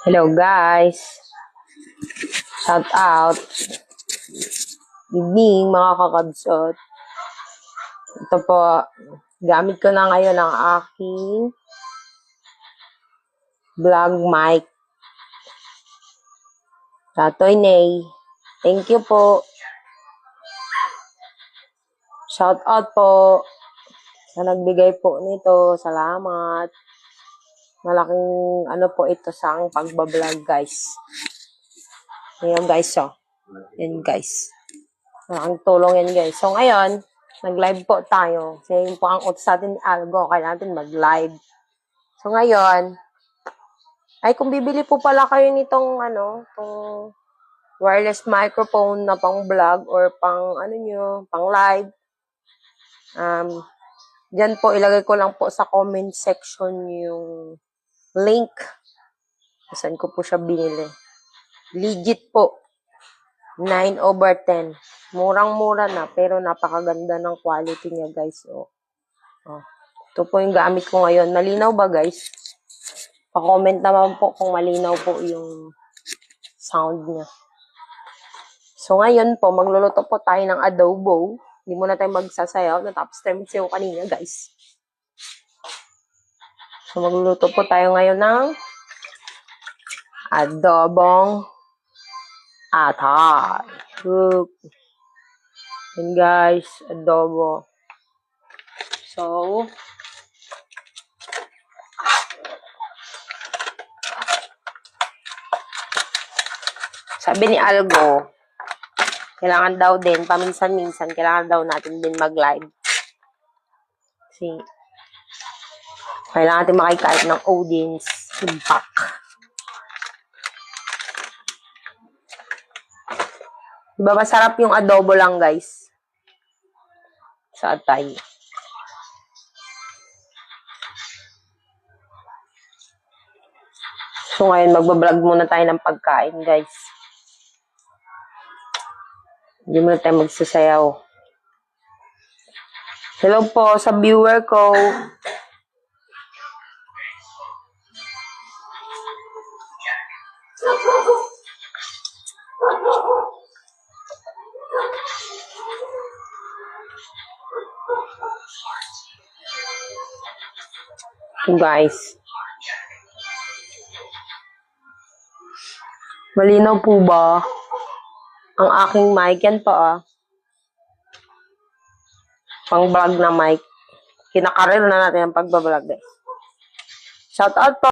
Hello guys. Shout out. Evening mga kakabsot. Ito po, gamit ko na ngayon ang aking vlog mic. Tatoy Nay. Thank you po. Shout out po sa nagbigay po nito. Salamat. Malaking ano po ito sa ang pagbablog guys. Ayan guys oh. Yan guys. Malaking tulong yan guys. So ngayon, nag-live po tayo. Kasi yun po ang utos natin ni Algo. Kailangan natin mag-live. So ngayon, ay kung bibili po pala kayo nitong itong wireless microphone na pang vlog or pang pang live. Diyan po ilagay ko lang po sa comment section yung link. Saan ko po siya binili. Legit po. 9/10. Murang-mura na pero napakaganda ng quality niya guys. Oh. Ito po yung gamit ko ngayon. Malinaw ba guys? Pa-comment naman po kung malinaw po yung sound niya. So ngayon po, magluluto po tayo ng adobo. Hindi muna tayo magsasayaw. Natapos tayo magsayaw kanina guys. So magluluto po tayo ngayon ng adobong atay. And guys, adobo. So, sabi ni Algo, kailangan daw din, paminsan-minsan, kailangan daw natin din mag-live. Kasi, kailangan natin makikait ng audience impact. Diba masarap yung adobo lang, guys? Sa atay. So, ngayon, magbablog muna tayo ng pagkain, guys. Hindi muna tayo magsasayaw. Hello po sa viewer ko. Guys. Malinaw po ba ang aking mic? Yan pa pang vlog na mic. Kinakarir na natin ang pagbablog guys. Shout out po